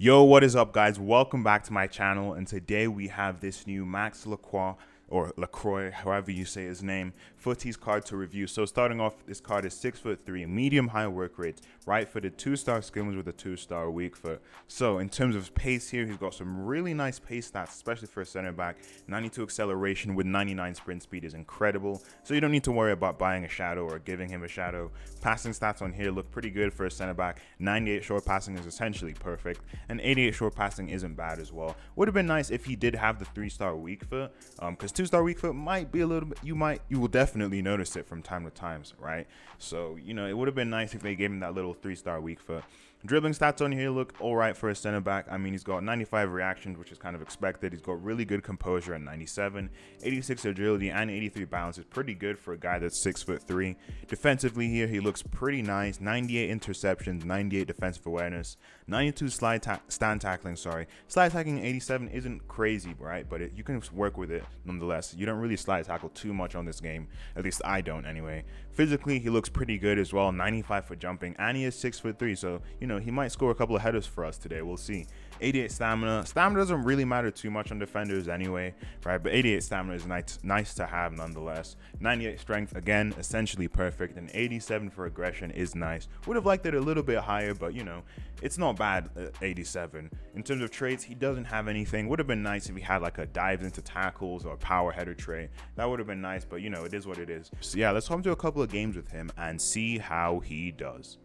Yo, what is up, guys? Welcome back to my channel, and today we have this new Max Lacroix, or Lacroix, however you say his name, footies card to review. So starting off, this card is 6'3", medium high work rate, right-footed, 2-star skills with a 2-star weak foot. So in terms of pace here, he's got some really nice pace stats, especially for a center back. 92 acceleration with 99 sprint speed is incredible. So you don't need to worry about buying a shadow or giving him a shadow. Passing stats on here look pretty good for a center back. 98 short passing is essentially perfect, and 88 short passing isn't bad as well. Would have been nice if he did have the 3-star weak foot, because 2-star weak foot might be a little bit, you will definitely notice it from time to time, right? So, you know, it would have been nice if they gave him that little 3-star weak foot. Dribbling stats on here look all right for a center back. I mean, he's got 95 reactions, which is kind of expected. He's got really good composure at 97, 86 agility, and 83 balance is pretty good for a guy that's 6'3". Defensively here, he looks pretty nice. 98 interceptions, 98 defensive awareness, 92 slide tackling. Slide tackling 87 isn't crazy, right? But you can work with it nonetheless. You don't really slide tackle too much on this game. At least I don't anyway. Physically, he looks pretty good as well. 95 for jumping, and he is 6'3", so you know he might score a couple of headers for us today. We'll see. 88 stamina. Stamina doesn't really matter too much on defenders anyway, right? But 88 stamina is nice to have nonetheless. 98 strength, again, essentially perfect, and 87 for aggression is nice. Would have liked it a little bit higher, but you know, it's not bad. 87. In terms of traits, he doesn't have anything. Would have been nice if he had like a dives into tackles or a power header trait. That would have been nice, but you know, it is what it is. So yeah, let's hop to a couple of games with him and see how he does.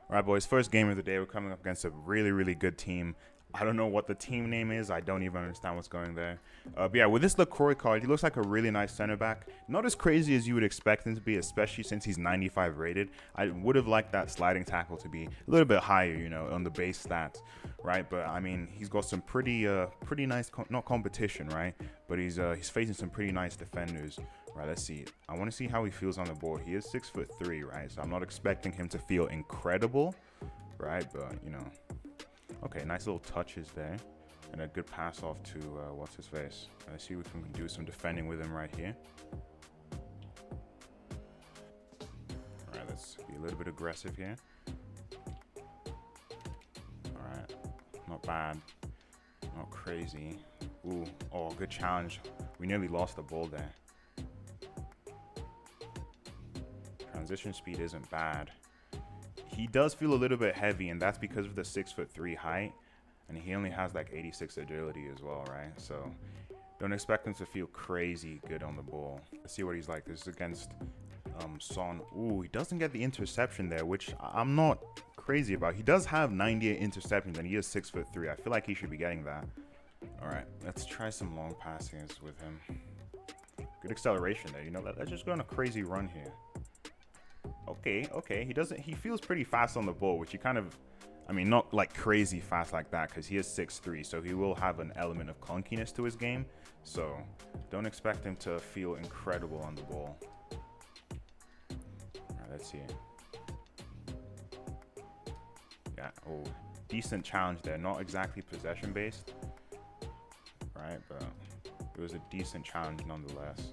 All right, boys, first game of the day. We're coming up against a really good team. I don't know what the team name is. I don't even understand what's going there. But yeah, with this Lacroix card, he looks like a really nice center back. Not as crazy as you would expect him to be, especially since he's 95 rated. I would have liked that sliding tackle to be a little bit higher, you know, on the base stats, right? But I mean, he's got some pretty nice, not competition, right? But he's facing some pretty nice defenders. Right, let's see. I want to see how he feels on the board. He is 6'3", right? So I'm not expecting him to feel incredible, right? But you know, okay, nice little touches there, and a good pass off to what's his face. Let's see if we can do some defending with him right here. All right, let's be a little bit aggressive here. All right, not bad, not crazy. Ooh, oh, good challenge. We nearly lost the ball there. Transition speed isn't bad. He does feel a little bit heavy, and that's because of the 6'3" height, and he only has like 86 agility as well, right? So don't expect him to feel crazy good on the ball. Let's see what he's like. This is against Son. Ooh, he doesn't get the interception there, which I'm not crazy about. He does have 98 interceptions, and he is 6'3". I feel like he should be getting that. All right, let's try some long passes with him. Good acceleration there. You know, let's just go on a crazy run here. Okay. He feels pretty fast on the ball, which he kind of, I mean, not like crazy fast like that, because he is 6'3", so he will have an element of clunkiness to his game. So don't expect him to feel incredible on the ball. All right, let's see. Yeah, oh, decent challenge there. Not exactly possession based, right? But it was a decent challenge nonetheless.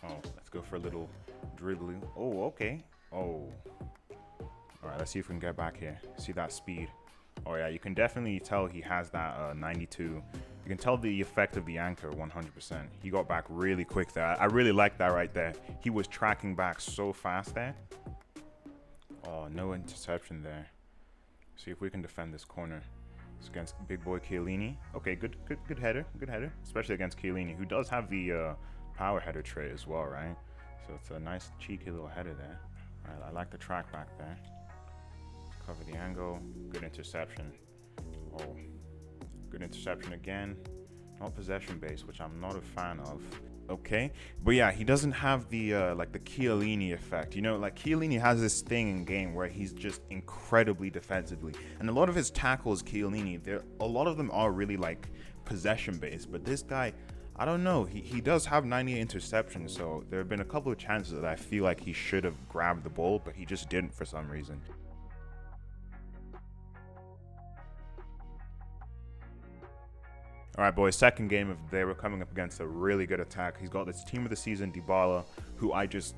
Oh, let's go for a little dribbling. Oh, okay. Oh. All right, let's see if we can get back here. See that speed. Oh, yeah, you can definitely tell he has that 92. You can tell the effect of the anchor 100%. He got back really quick there. I really like that right there. He was tracking back so fast there. Oh, no interception there. See if we can defend this corner. It's against big boy Chiellini. Okay, good header. Good header. Especially against Chiellini, who does have the power header trait as well, right? So it's a nice cheeky little header there. All right, I like the track back there. Cover the angle. Good interception. Oh, good interception again. Not possession based, which I'm not a fan of. Okay, but yeah, he doesn't have the like the Chiellini effect. You know, like Chiellini has this thing in game where he's just incredibly defensively, and a lot of his tackles, Chiellini, a lot of them are really like possession based. But this guy, I don't know. He does have 98 interceptions, so there have been a couple of chances that I feel like he should have grabbed the ball, but he just didn't for some reason. All right, boys, second game of the day. We're coming up against a really good attack. He's got this team of the season, Dybala, who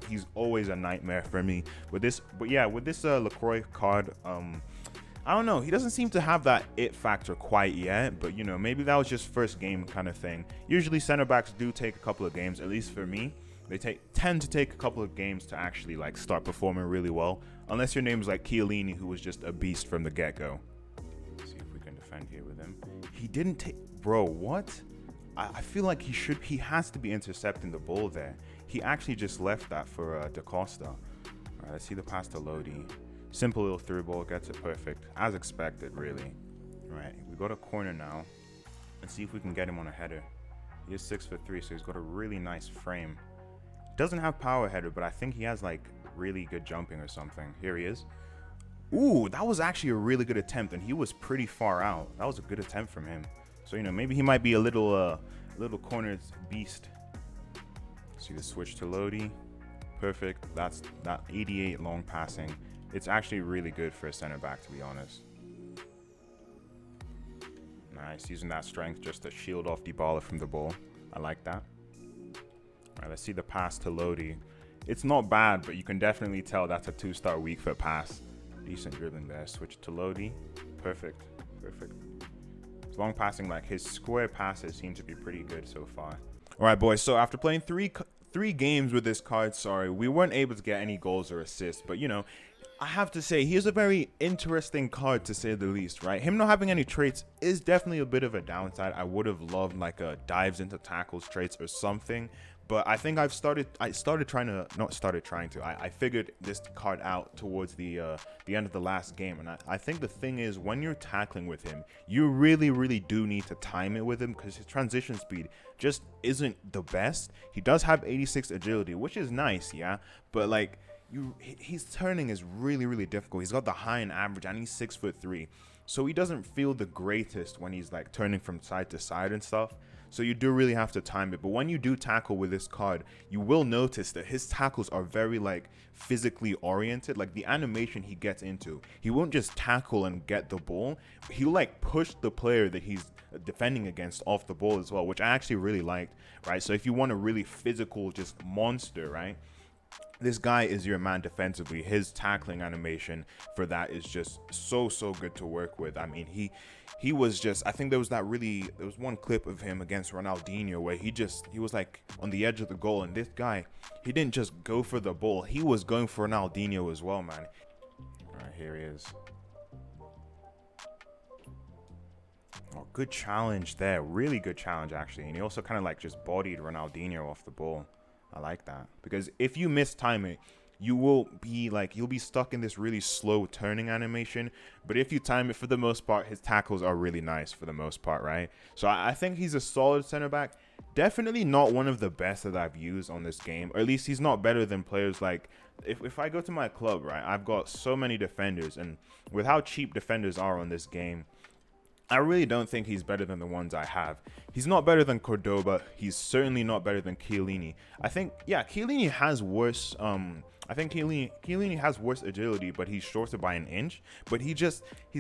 he's always a nightmare for me. With this LaCroix card, I don't know. He doesn't seem to have that it factor quite yet, but, maybe that was just first game kind of thing. Usually center backs do take a couple of games, at least for me. They tend to take a couple of games to actually, start performing really well, unless your name's like Chiellini, who was just a beast from the get-go. Let's see if we can defend here with him. He didn't take... Bro, what? I feel like he has to be intercepting the ball there. He actually just left that for Da Costa. All right, let's see the pass to Lodi. Simple little through ball, gets it perfect, as expected, really. All right, we got a corner now. Let's see if we can get him on a header. He is 6'3", so he's got a really nice frame. Doesn't have power header, but I think he has really good jumping or something. Here he is. Ooh, that was actually a really good attempt, and he was pretty far out. That was a good attempt from him. So, maybe he might be a little cornered beast. See the switch to Lodi. Perfect. That's that 88 long passing. It's actually really good for a center back, to be honest. Nice. Using that strength just to shield off Dybala from the ball. I like that. All right, let's see the pass to Lodi. It's not bad, but you can definitely tell that's a 2-star weak foot pass. Decent dribbling there. Switch to Lodi. Perfect. Perfect. Long passing, his square passes seem to be pretty good so far. All right, boys. So after playing three games with this card, we weren't able to get any goals or assists. But, I have to say, he's a very interesting card, to say the least, right? Him not having any traits is definitely a bit of a downside. I would have loved, a dives into tackles traits or something. But I think I figured this card out towards the end of the last game. And I think the thing is, when you're tackling with him, you really, really do need to time it with him, because his transition speed just isn't the best. He does have 86 agility, which is nice, yeah. But his turning is really, really difficult. He's got the high and average, and he's 6'3", so he doesn't feel the greatest when he's turning from side to side and stuff. So you do really have to time it. But when you do tackle with this card, you will notice that his tackles are very physically oriented. The animation he gets into, he won't just tackle and get the ball. He'll push the player that he's defending against off the ball as well, which I actually really liked, right? So if you want a really physical just monster, right, this guy is your man defensively. His tackling animation for that is just so good to work with. I mean, he was just, I think there was one clip of him against Ronaldinho where he was on the edge of the goal, and this guy, he didn't just go for the ball, he was going for Ronaldinho as well, man. All right, here he is. Oh, good challenge there. Really good challenge, actually. And he also kind of just bodied Ronaldinho off the ball. I like that, because if you mistime it, you will be you'll be stuck in this really slow turning animation. But if you time it, for the most part, his tackles are really nice for the most part, right? So I think he's a solid center back. Definitely not one of the best that I've used on this game, or at least he's not better than players if I go to my club, right, I've got so many defenders, and with how cheap defenders are on this game, I really don't think he's better than the ones I have. He's not better than Cordoba. He's certainly not better than Chiellini. I think, yeah, Chiellini has worse. I think Chiellini has worse agility, but he's shorter by an inch. But he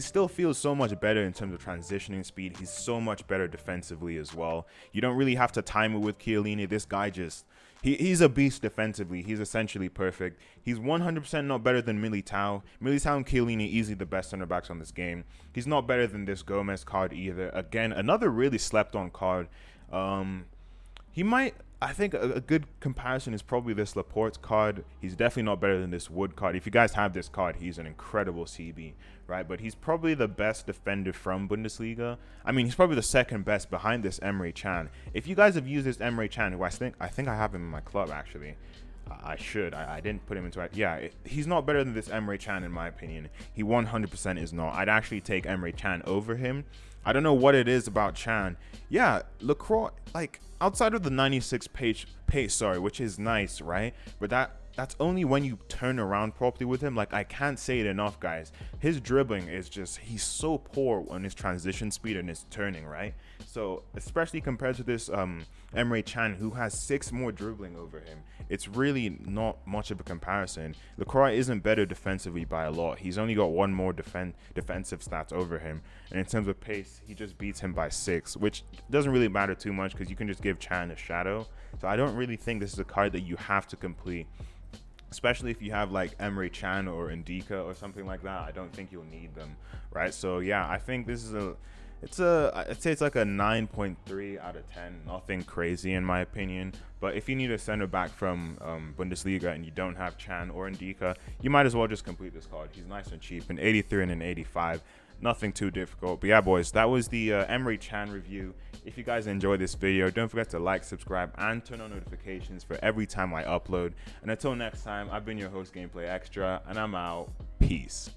still feels so much better in terms of transitioning speed. He's so much better defensively as well. You don't really have to time it with Chiellini. This guy he's a beast defensively. He's essentially perfect. He's 100% not better than Militao. Militao and Chiellini easily the best center backs on this game. He's not better than this Gomez card either. Again, another really slept on card. I think a good comparison is probably this Laporte card. He's definitely not better than this Wood card. If you guys have this card, he's an incredible CB, right? But he's probably the best defender from Bundesliga. I mean, he's probably the second best behind this Emre Can. If you guys have used this Emre Can, who I think I have him in my club, actually. I should. I didn't put him into it. Yeah, he's not better than this Emre Can, in my opinion. He 100% is not. I'd actually take Emre Can over him. I don't know what it is about Can. Yeah, LaCroix, outside of the 96 pace, which is nice, right? But that that's only when you turn around properly with him. Like, I can't say it enough, guys. His dribbling is just, he's so poor on his transition speed and his turning, right? So especially compared to this Emre Can, who has 6 more dribbling over him, it's really not much of a comparison. Lacroix isn't better defensively by a lot. He's only got 1 more defensive stats over him, and in terms of pace, he just beats him by 6, which doesn't really matter too much because you can just give Can a shadow. So I don't really think this is a card that you have to complete, especially if you have like Emre Can or Ndika or something like that. I don't think you'll need them, right? So yeah, I think this is I'd say it's like a 9.3 out of 10. Nothing crazy in my opinion. But if you need a center back from Bundesliga and you don't have Can or Ndika, you might as well just complete this card. He's nice and cheap, an 83 and an 85. Nothing too difficult. But yeah, boys, that was the Emre Can review. If you guys enjoyed this video, don't forget to like, subscribe, and turn on notifications for every time I upload. And until next time, I've been your host, Gameplay Extra, and I'm out. Peace.